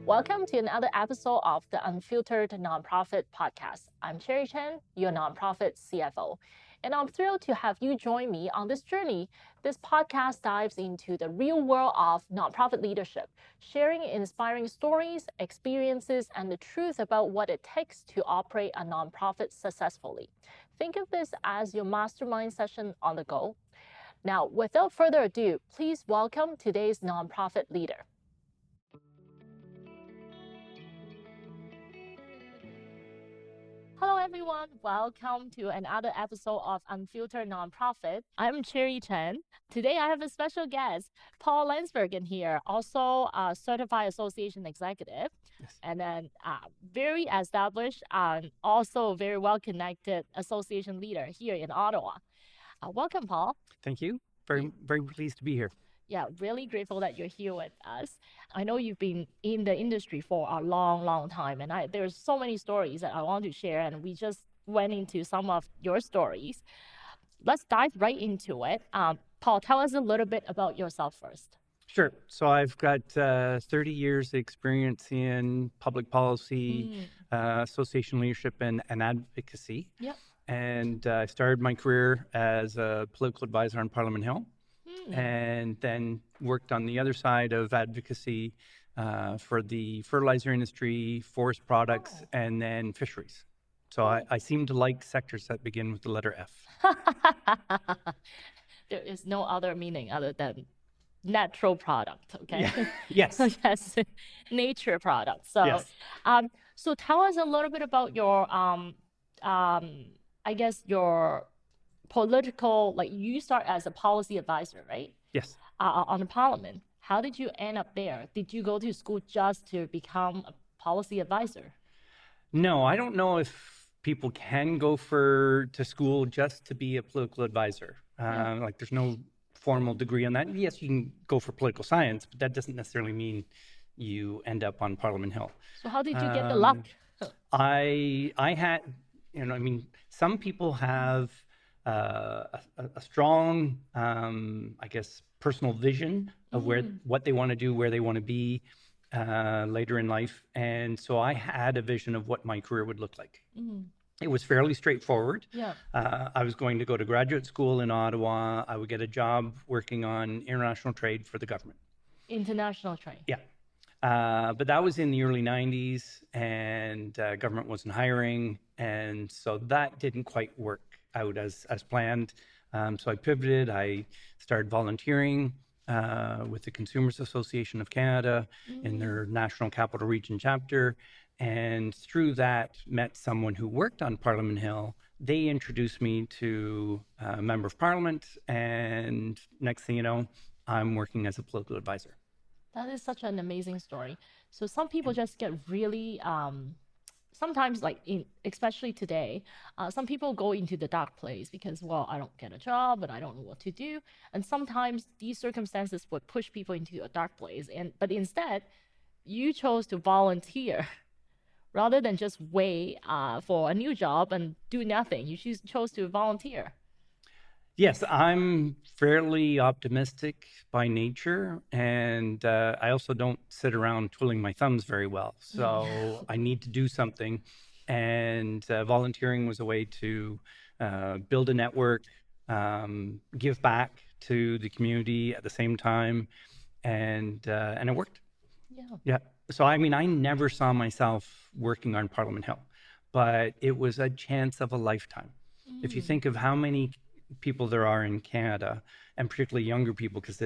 Welcome to another episode of the Unfiltered Nonprofit Podcast. I'm Cherry Chen, your nonprofit CFO, and I'm thrilled to have you join me on this journey. This podcast dives into the real world of nonprofit leadership, sharing inspiring stories, experiences, and the truth about what it takes to operate a nonprofit successfully. Think of this as your mastermind session on the go. Now, without further ado, please welcome today's nonprofit leader. Hello, everyone. Welcome to another episode of Unfiltered Nonprofit. I'm Cherry Chen. Today, I have a special guest, Paul Lansbergen here, also a certified association executive, and then very established and also very well-connected association leader here in Ottawa. Welcome, Paul. Thank you. Very pleased to be here. Yeah, really grateful that you're here with us. I know you've been in the industry for a long time, and there's so many stories that I want to share, and we just went into some of your stories. Let's dive right into it. Paul, tell us a little bit about yourself first. Sure. So I've got 30 years experience in public policy, association leadership, and advocacy. Yep. And I started my career as a political advisor on Parliament Hill. And then worked on the other side of advocacy for the fertilizer industry, forest products, and then fisheries. So I seem to like sectors that begin with the letter F. There is no other meaning other than natural product, okay? Yeah. Yes. Yes, nature product. So, yes. So tell us a little bit about your, I guess your political, like you start as a policy advisor, right? Yes. On the parliament. How did you end up there? Did you go to school just to become a policy advisor? No, I don't know if people can go to school just to be a political advisor. Like there's no formal degree on that. Yes, you can go for political science, but that doesn't necessarily mean you end up on Parliament Hill. So how did you get the luck? I had, some people have a strong, I guess, personal vision of what they want to do, where they want to be later in life. And so I had a vision of what my career would look like. It was fairly straightforward. Yeah. I was going to go to graduate school in Ottawa. I would get a job working on international trade for the government. International trade. Yeah. But that was in the early 90s, and government wasn't hiring. And so that didn't quite work out as planned. So I pivoted. I started volunteering with the Consumers Association of Canada in their National Capital Region chapter. And through that, met someone who worked on Parliament Hill. They introduced me to a member of parliament. And next thing you know, I'm working as a political advisor. That is such an amazing story. So some people just get really, sometimes especially today, some people go into the dark place because, well, I don't get a job and I don't know what to do. And sometimes these circumstances would push people into a dark place. But instead, you chose to volunteer rather than just wait for a new job and do nothing. You chose to volunteer. Yes, I'm fairly optimistic by nature, and I also don't sit around twiddling my thumbs very well. So I need to do something, and volunteering was a way to build a network, give back to the community at the same time, and it worked. Yeah. So I never saw myself working on Parliament Hill, but it was a chance of a lifetime. If you think of how many people there are in Canada, and particularly younger people, because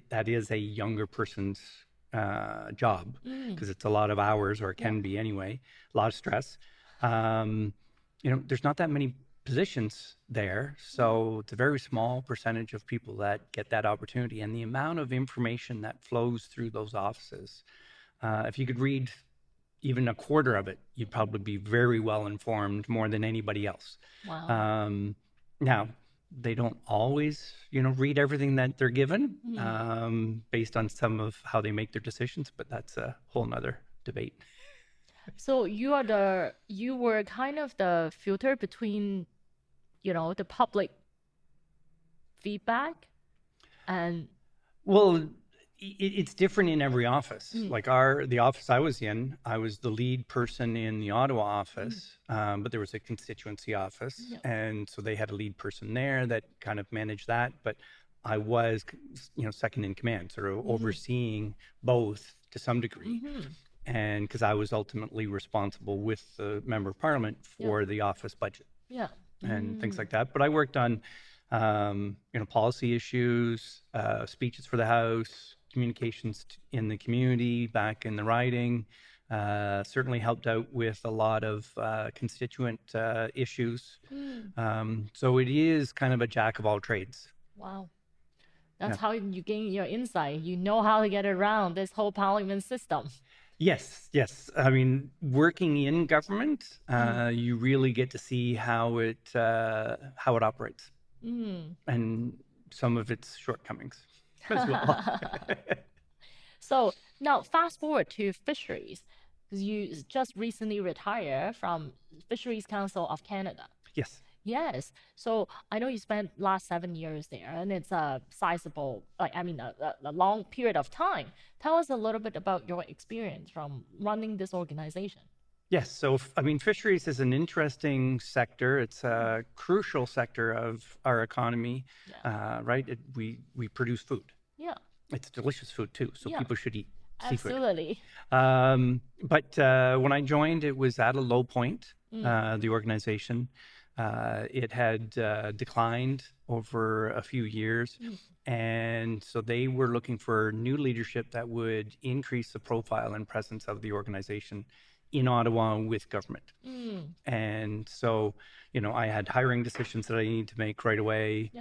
that is a younger person's job, because it's a lot of hours, or it can be anyway, a lot of stress. There's not that many positions there, so it's a very small percentage of people that get that opportunity. And the amount of information that flows through those offices, if you could read even a quarter of it, you'd probably be very well informed, more than anybody else. Wow. Now, they don't always, read everything that they're given based on some of how they make their decisions, but that's a whole nother debate. So you were kind of the filter between, the public feedback And Well, it's different in every office. Like the office I was in, I was the lead person in the Ottawa office, but there was a constituency office, yeah. and so they had a lead person there that kind of managed that. But I was, second in command, sort of overseeing both to some degree, and because I was ultimately responsible with the member of parliament for the office budget Yeah. and things like that. But I worked on, policy issues, speeches for the House, communications in the community, back in the riding. Certainly helped out with a lot of constituent issues. So it is kind of a jack of all trades. Wow. That's how you gain your insight. You know how to get around this whole parliament system. Yes. I mean, working in government, you really get to see how it operates, and some of its shortcomings as well. So now fast forward to fisheries, because you just recently retired from Fisheries Council of Canada. Yes. Yes. So I know you spent last 7 years there, and it's a sizable, a long period of time. Tell us a little bit about your experience from running this organization. Yes. So, fisheries is an interesting sector. It's a crucial sector of our economy, right? We produce food. Yeah. It's delicious food too, so people should eat seafood. Absolutely. But when I joined, it was at a low point, the organization. It had declined over a few years, and so they were looking for new leadership that would increase the profile and presence of the organization in Ottawa with government. And so, I had hiring decisions that I needed to make right away,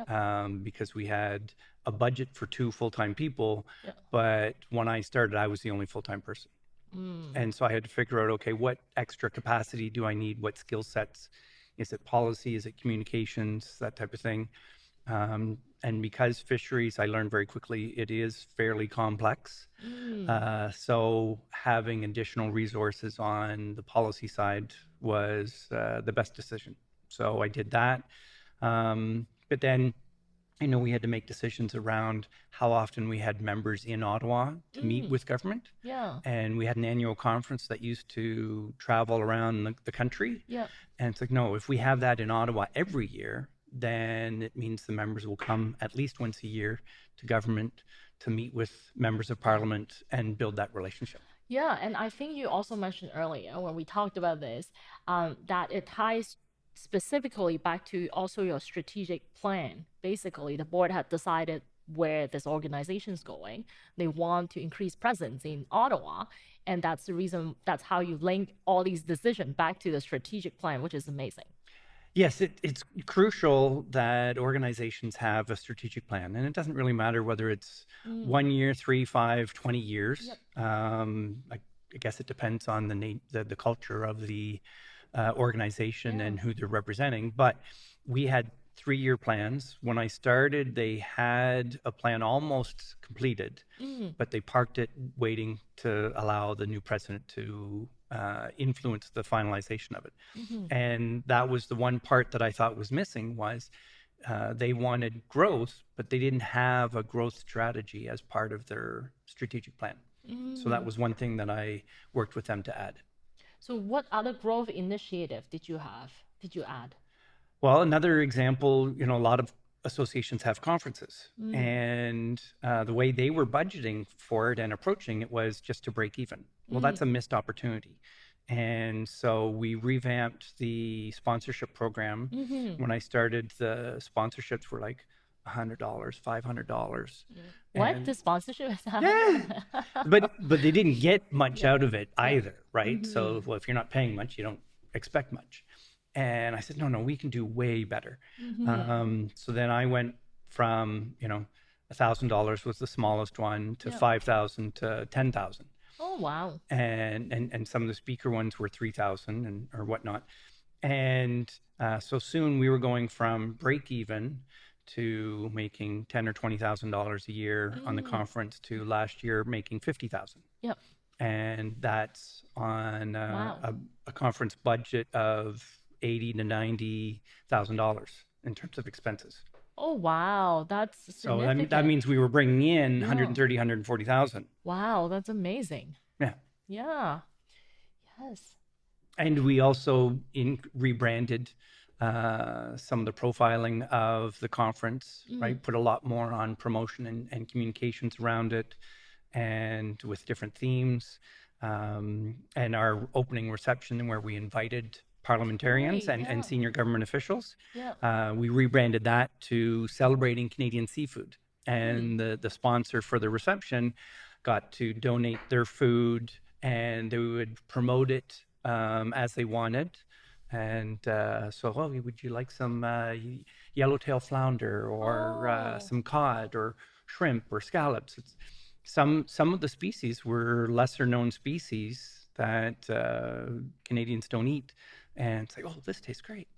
because we had a budget for 2 full-time people, but when I started, I was the only full-time person. And so I had to figure out, okay, what extra capacity do I need? What skill sets? Is it policy? Is it communications? That type of thing. And because fisheries, I learned very quickly, it is fairly complex. So having additional resources on the policy side was the best decision. So I did that. But then, we had to make decisions around how often we had members in Ottawa to meet with government. Yeah. And we had an annual conference that used to travel around the country. Yeah. And it's like, no, if we have that in Ottawa every year, then it means the members will come at least once a year to government to meet with members of parliament and build that relationship. Yeah, and I think you also mentioned earlier when we talked about this, that it ties specifically back to also your strategic plan. Basically, the board had decided where this organization is going. They want to increase presence in Ottawa, and that's the reason, that's how you link all these decisions back to the strategic plan, which is amazing. Yes, it's crucial that organizations have a strategic plan, and it doesn't really matter whether it's 1 year, 3, 5, 20 years. I guess it depends on the culture of the organization and who they're representing. But we had 3-year plans. When I started, they had a plan almost completed, but they parked it waiting to allow the new president to influence the finalization of it. And that was the one part that I thought was missing was they wanted growth, but they didn't have a growth strategy as part of their strategic plan. So that was one thing that I worked with them to add. So what other growth initiative did you add? Well, another example, a lot of associations have conferences, and the way they were budgeting for it and approaching it was just to break even. Well, that's a missed opportunity. And so we revamped the sponsorship program. When I started, the sponsorships were like $100, $500. What? The sponsorship is Yeah. But they didn't get much out of it either, right? So, well, if you're not paying much, you don't expect much. And I said, no, we can do way better. So then I went from, $1,000 was the smallest one to $5,000 to $10,000. Oh, wow. And some of the speaker ones were 3,000 or whatnot. And so soon we were going from break even to making $10,000 or $20,000 a year on the conference to last year making $50,000. Yep. And that's on a conference budget of $80,000 to $90,000 in terms of expenses. Oh, wow. That's So that significant. means we were bringing in Yeah. 130, 140,000. Wow, that's amazing. Yeah. Yeah. Yes. And we also rebranded some of the profiling of the conference, right? Put a lot more on promotion and communications around it, and with different themes. And our opening reception, where we invited parliamentarians Great, and yeah. senior government officials, Yeah. we rebranded that to Celebrating Canadian Seafood. And the sponsor for the reception got to donate their food, and they would promote it as they wanted. And would you like some yellowtail flounder, or some cod, or shrimp, or scallops? Some of the species were lesser known species that Canadians don't eat, and it's like, oh, this tastes great.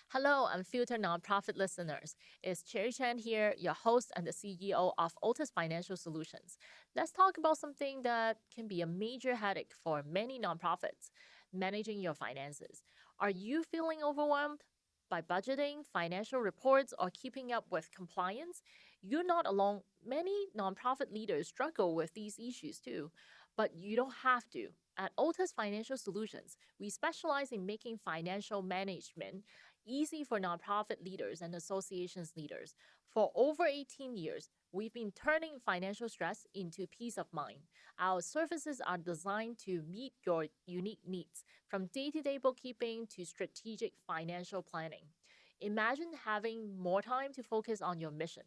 Hello, Unfiltered Nonprofit listeners. It's Cherry Chen here, your host and the CEO of Otis Financial Solutions. Let's talk about something that can be a major headache for many nonprofits: managing your finances. Are you feeling overwhelmed by budgeting, financial reports, or keeping up with compliance? You're not alone. Many nonprofit leaders struggle with these issues too, but you don't have to. At Otis Financial Solutions, we specialize in making financial management easy for nonprofit leaders and associations leaders. For over 18 years, we've been turning financial stress into peace of mind. Our services are designed to meet your unique needs, from day-to-day bookkeeping to strategic financial planning. Imagine having more time to focus on your mission,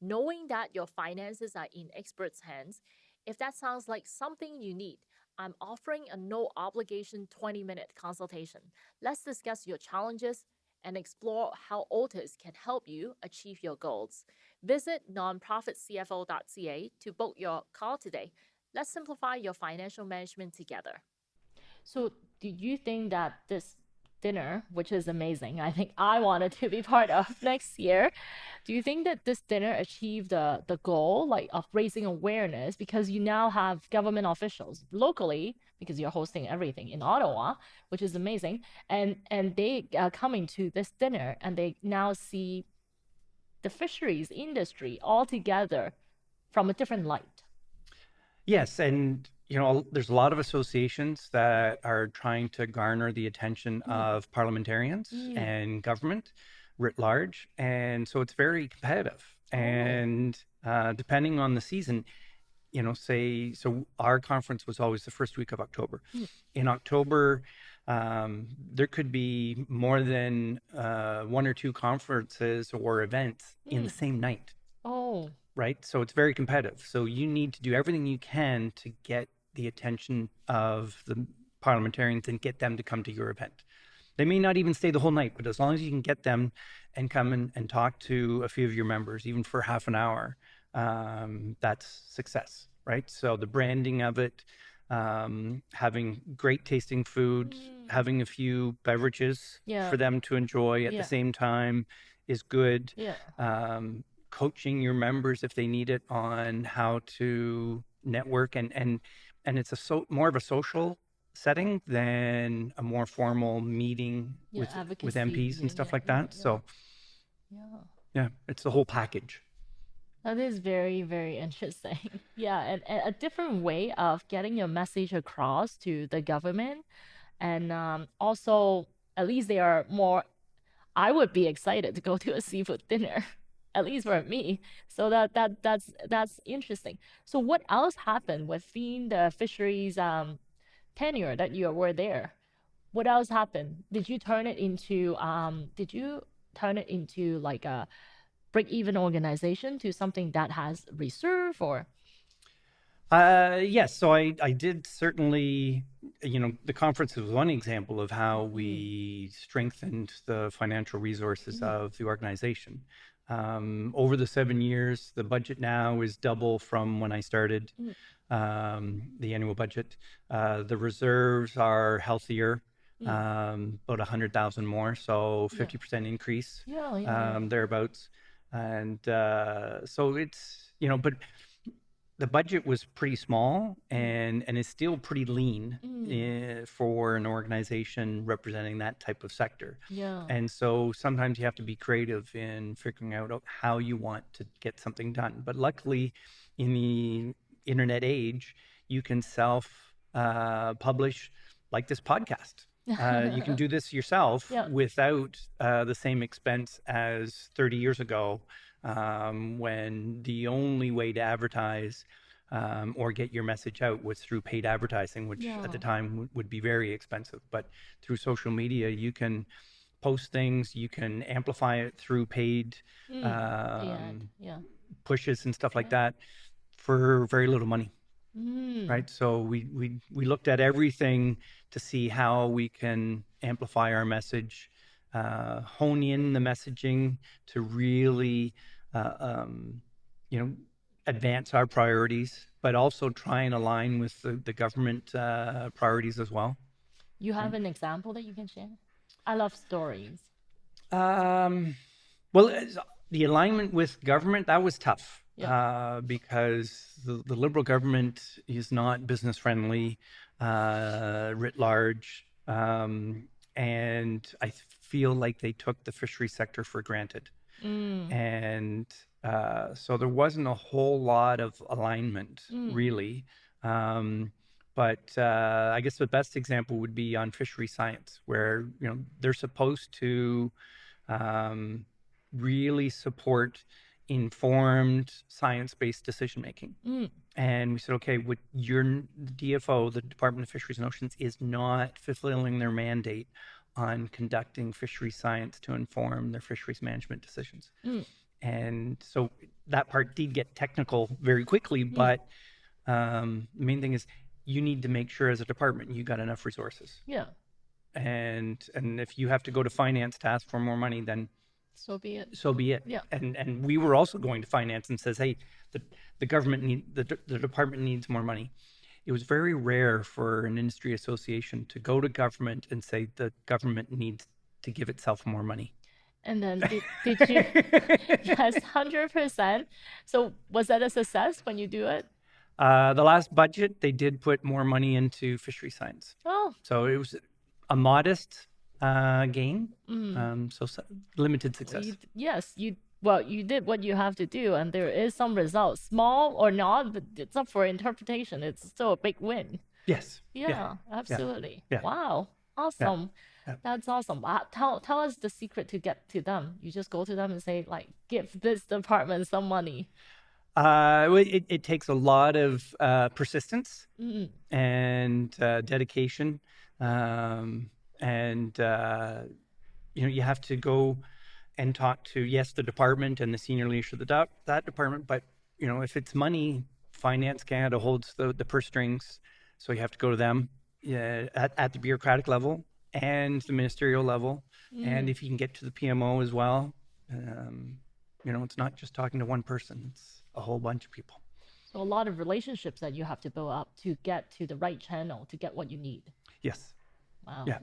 knowing that your finances are in experts' hands. If that sounds like something you need, I'm offering a no obligation 20-minute consultation. Let's discuss your challenges and explore how Otis can help you achieve your goals. Visit nonprofitcfo.ca to book your call today. Let's simplify your financial management together. So, do you think that this dinner, which is amazing, I think I wanted to be part of next year, do you think that this dinner achieved the goal like of raising awareness, because you now have government officials locally, because you're hosting everything in Ottawa, which is amazing, and they are coming to this dinner and they now see the fisheries industry altogether from a different light? Yes, and there's a lot of associations that are trying to garner the attention of parliamentarians and government writ large, and so it's very competitive. And depending on the season, so our conference was always the first week of October. In October, there could be more than one or two conferences or events in the same night. Oh, Right? So it's very competitive. So you need to do everything you can to get the attention of the parliamentarians and get them to come to your event. They may not even stay the whole night, but as long as you can get them and come and talk to a few of your members, even for half an hour, that's success, right? So the branding of it, having great tasting food, having a few beverages for them to enjoy at the same time is good. Coaching your members if they need it on how to network, and it's more of a social setting than a more formal meeting with MPs and stuff like that. So it's the whole package. That is very, very interesting. Yeah, and a different way of getting your message across to the government. And also, at least they are more, I would be excited to go to a seafood dinner, at least for me. So that's interesting. So what else happened within the fisheries tenure that you were there? What else happened? Did you turn it into like a break-even organization to something that has reserve, or? Yes, so I did certainly, the conference was one example of how we strengthened the financial resources of the organization. Over the 7 years, the budget now is double from when I started, the annual budget. The reserves are healthier, about 100,000 more, so 50% increase, thereabouts. And so it's, but the budget was pretty small and is still pretty lean for an organization representing that type of sector. Yeah. And so sometimes you have to be creative in figuring out how you want to get something done. But luckily, in the internet age, you can self-publish like this podcast. You can do this yourself without the same expense as 30 years ago, when the only way to advertise or get your message out was through paid advertising, which at the time would be very expensive. But through social media, you can post things, you can amplify it through paid pushes and stuff like that for very little money. Right. So we looked at everything to see how we can amplify our message, hone in the messaging to really, advance our priorities, but also try and align with the government priorities as well. You have an example that you can share? I love stories. Well, the alignment with government, that was tough. Because the Liberal government is not business friendly writ large, and I feel like they took the fisheries sector for granted. And so there wasn't a whole lot of alignment, really. But I guess the best example would be on fishery science, where they're supposed to really support informed science-based decision-making. And we said, okay, what your DFO, the Department of Fisheries and Oceans, is not fulfilling their mandate on conducting fisheries science to inform their fisheries management decisions. And so that part did get technical very quickly, but the main thing is you need to make sure as a department you got enough resources. And if you have to go to finance to ask for more money, then so be it. Yeah. And we were also going to finance and says, hey, the government the department needs more money. It was very rare for an industry association to go to government and say the government needs to give itself more money. And then did you? Yes, 100%. So was that a success when you do it? The last budget, they did put more money into fishery science. Oh. So it was a modest gain, so limited success. You did what you have to do, and there is some results, small or not, but it's up for interpretation. It's still a big win. Yes. Yeah, absolutely. Yeah. Wow, awesome. Yeah. That's awesome. Tell us the secret to get to them. You just go to them and say, like, give this department some money. It takes a lot of persistence and dedication. And you have to go and talk to, the department and the senior leadership of that department. But, if it's money, Finance Canada holds the purse strings. So you have to go to them at the bureaucratic level and the ministerial level. And if you can get to the PMO as well, it's not just talking to one person. It's a whole bunch of people. So a lot of relationships that you have to build up to get to the right channel to get what you need. Yes. Wow. Yeah.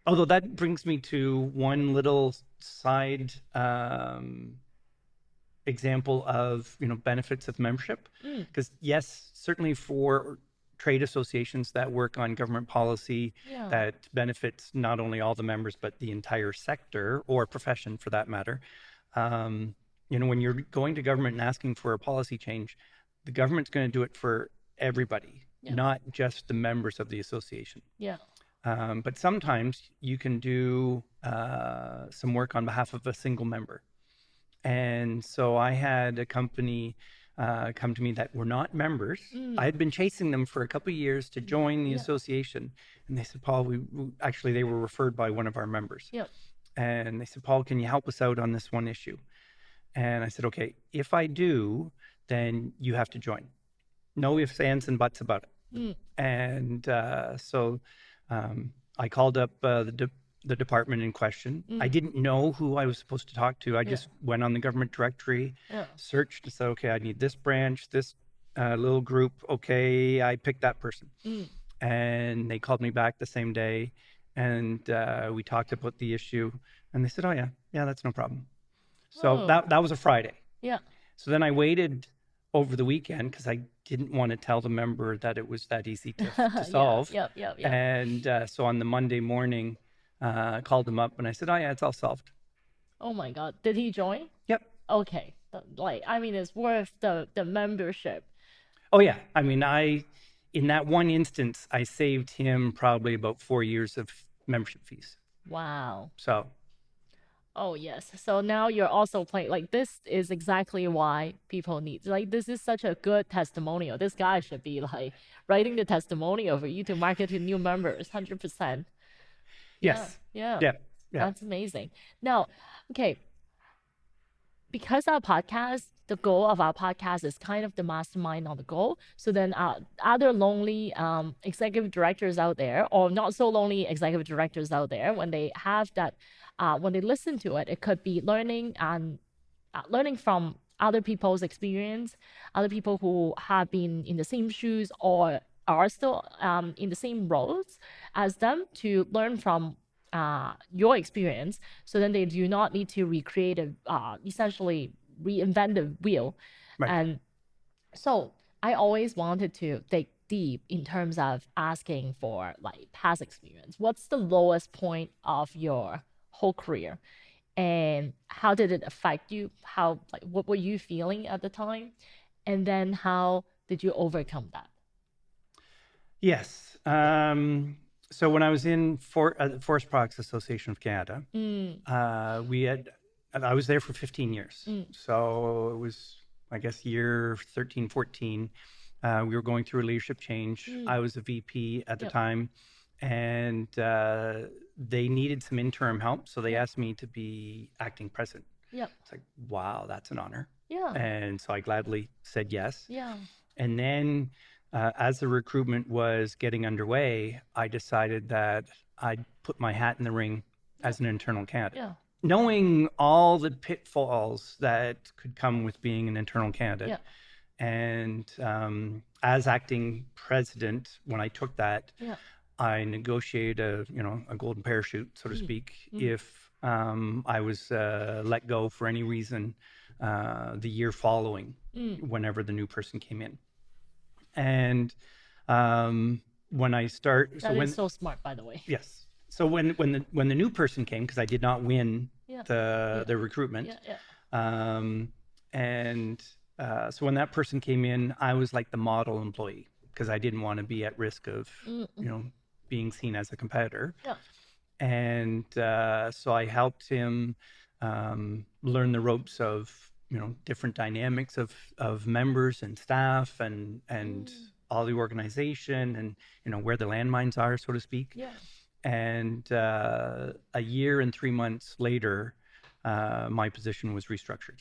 Although that brings me to one little side example of benefits of membership, because yes, certainly for trade associations that work on government policy that benefits not only all the members but the entire sector or profession for that matter. When you're going to government and asking for a policy change, the government's going to do it for everybody, not just the members of the association. But sometimes you can do some work on behalf of a single member. And so I had a company come to me that were not members. I had been chasing them for a couple of years to join the association. And they said, Paul, actually, they were referred by one of our members. And they said, Paul, can you help us out on this one issue? And I said, okay, if I do, then you have to join. No ifs, ands, and buts about it. And so I called up the department in question. I didn't know who I was supposed to talk to. I just went on the government directory, searched and said, okay, I need this branch, this little group. Okay, I picked that person. And they called me back the same day, and we talked about the issue. And they said, oh, yeah, that's no problem. So that was a Friday. Yeah. So then I waited over the weekend because I didn't want to tell the member that it was that easy to solve. Yeah. And so on the Monday morning, I called him up and I said, oh, yeah, it's all solved. Oh my God. Did he join? Yep. Okay. Like, I mean, it's worth the membership. Oh, yeah. I mean, in that one instance, I saved him probably about 4 years of membership fees. Wow. So. Oh, yes. So now you're also playing, like, this is exactly why people need, like, this is such a good testimonial. This guy should be, like, writing the testimonial for you to market to new members, 100%. Yes. Yeah. That's amazing. Now, okay, because our podcast, the goal of our podcast is kind of the mastermind on the goal. So then other lonely executive directors out there, or not so lonely executive directors out there, when they have that, when they listen to it, it could be learning and learning from other people's experience, other people who have been in the same shoes or are still in the same roles as them, to learn from your experience, so then they do not need to recreate essentially reinvent the wheel. Right. And so I always wanted to dig deep in terms of asking for like past experience. What's the lowest point of your whole career, and how did it affect you? How, like, what were you feeling at the time, and then how did you overcome that? Yes. So when I was in Forest Products Association of Canada, I was there for 15 years. So it was, I guess, year 13, 14. We were going through a leadership change. I was a VP at the time, and they needed some interim help. So they asked me to be acting president. It's like, wow, that's an honor. And so I gladly said yes. And then as the recruitment was getting underway, I decided that I'd put my hat in the ring as an internal candidate. Knowing all the pitfalls that could come with being an internal candidate. And as acting president, when I took that, I negotiated a golden parachute, so to speak, if I was let go for any reason the year following, whenever the new person came in. And when I start, that is so smart, by the way. Yes. So when the new person came, because I did not win the recruitment, and so when that person came in, I was like the model employee, because I didn't want to be at risk of being seen as a competitor. And so I helped him learn the ropes of different dynamics of members and staff and all the organization, and where the landmines are, so to speak. And a year and 3 months later, my position was restructured.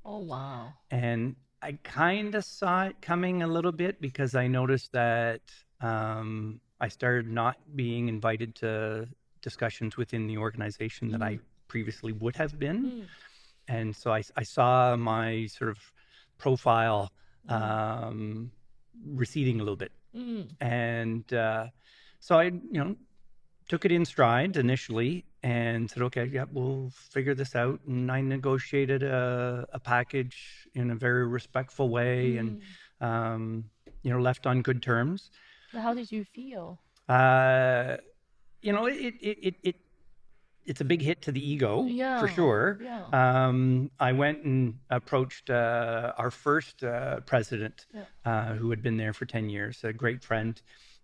Oh, wow. And I kind of saw it coming a little bit, because I noticed that I started not being invited to discussions within the organization that I previously would have been. And so I saw my sort of profile receding a little bit. And so I, took it in stride initially and said, okay, yeah, we'll figure this out. And I negotiated a package in a very respectful way, and, left on good terms. How did you feel? It's a big hit to the ego, for sure. I went and approached our first president, who had been there for 10 years, a great friend.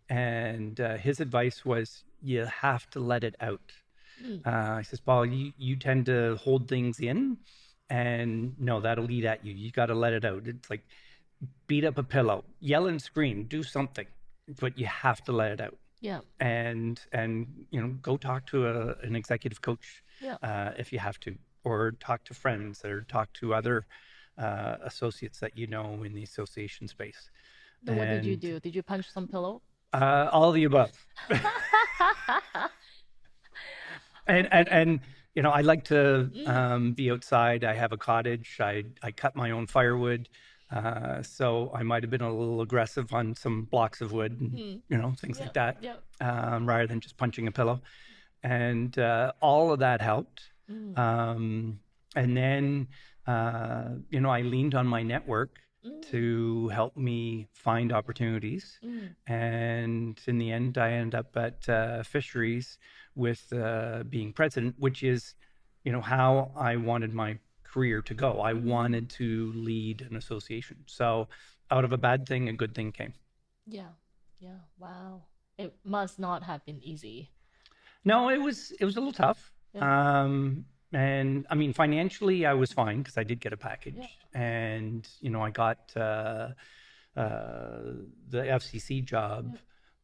And his advice was, you have to let it out. He says, Paul, you tend to hold things in, and no, that'll eat at you. You got to let it out. It's like beat up a pillow, yell and scream, do something, but you have to let it out. And go talk to an executive coach if you have to, or talk to friends, or talk to other associates that you know in the association space. Then what did you do? Did you punch some pillow? All of the above. and I like to be outside. I have a cottage. I cut my own firewood. So I might have been a little aggressive on some blocks of wood, and, things like that, rather than just punching a pillow. And all of that helped. And then, I leaned on my network to help me find opportunities. And in the end, I ended up at Fisheries with being president, which is, how I wanted my career to go. I wanted to lead an association. So out of a bad thing, a good thing came. Yeah. Yeah. Wow. It must not have been easy. No, it was a little tough. Yeah. And I mean, financially, I was fine because I did get a package, Yeah. and I got the FCC job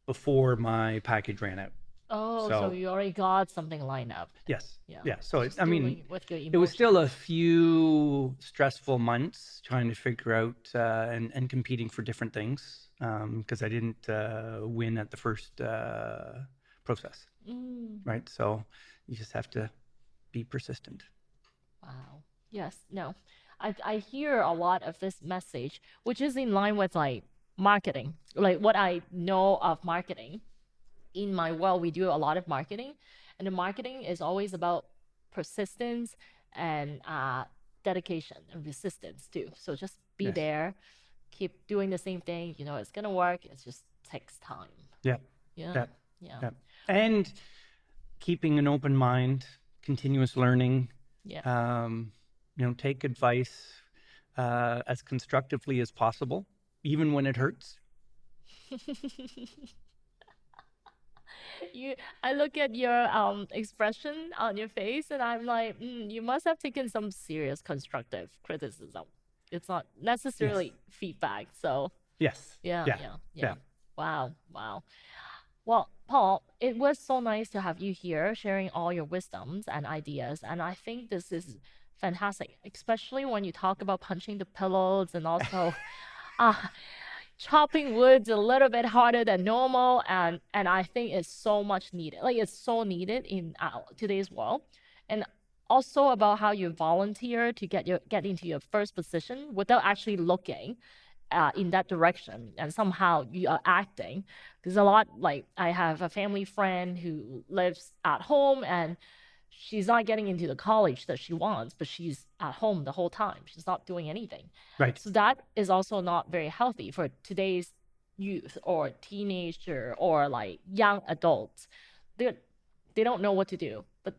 before my package ran out. Oh, so So you already got something lined up. yes, Yeah. yeah. So Just I mean, dealing with your it was still a emotions. few stressful months trying to figure out and competing for different things because I didn't win at the first process, right? So you just have to be persistent. Wow. Yes. No. I hear a lot of this message, which is in line with like marketing, like what I know of marketing. In my world, we do a lot of marketing, and the marketing is always about persistence and dedication and resistance too. So just be Yes. there, keep doing the same thing. You know, it's gonna work. It just takes time. Yeah. Yeah. Yeah. Yeah. Yeah. And keeping an open mind, continuous learning, Yeah. take advice as constructively as possible, even when it hurts. you I look at your expression on your face and I'm like, you must have taken some serious constructive criticism. It's not Yes. necessarily feedback. So Yes. yeah, Yeah. yeah, yeah. Yeah. Wow, wow. Well, Paul, it was so nice to have you here sharing all your wisdoms and ideas. And I think this is fantastic, especially when you talk about punching the pillows and also uh, chopping wood's a little bit harder than normal, and I think it's so much needed. Like it's so needed in today's world, and also about how you volunteer to get into your first position without actually looking in that direction, and somehow you are acting. There's a lot, like I have a family friend who lives at home and she's not getting into the college that she wants, but she's at home the whole time. She's not doing anything. Right. So that is also not very healthy for today's youth or teenager or like young adults. They don't know what to do. But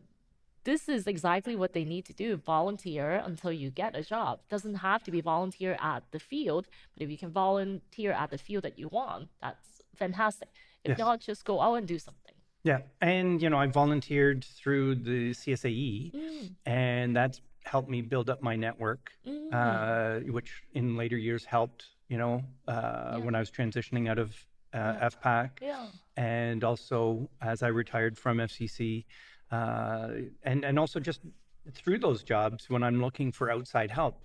this is exactly what they need to do. Volunteer until you get a job. Doesn't have to be volunteer at the field, but if you can volunteer at the field that you want, that's fantastic. If Yes. not, just go out and do something. Yeah. And, I volunteered through the CSAE, and that's helped me build up my network, which in later years helped, when I was transitioning out of FPAC. Yeah. And also as I retired from FCC, and also just through those jobs, when I'm looking for outside help,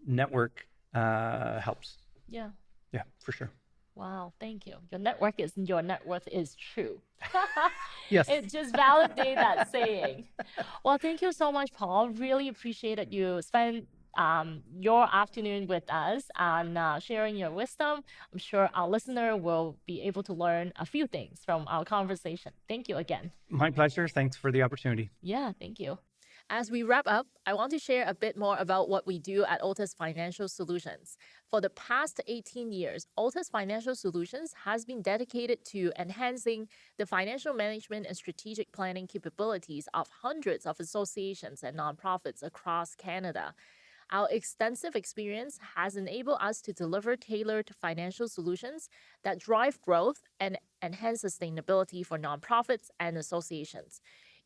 network helps. Yeah. Yeah, for sure. Wow, thank you. Your net worth is true. Yes. It just validates that saying. Well, thank you so much, Paul. Really appreciate that you spent your afternoon with us and sharing your wisdom. I'm sure our listener will be able to learn a few things from our conversation. Thank you again. My pleasure. Thanks for the opportunity. Yeah, thank you. As we wrap up, I want to share a bit more about what we do at Otis Financial Solutions. For the past 18 years, Otis Financial Solutions has been dedicated to enhancing the financial management and strategic planning capabilities of hundreds of associations and nonprofits across Canada. Our extensive experience has enabled us to deliver tailored financial solutions that drive growth and enhance sustainability for nonprofits and associations.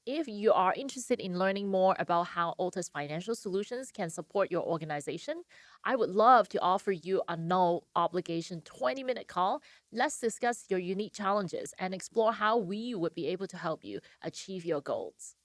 If you are interested in learning more about how Otis Financial Solutions can support your organization, I would love to offer you a no obligation 20-minute call. Let's discuss your unique challenges and explore how we would be able to help you achieve your goals.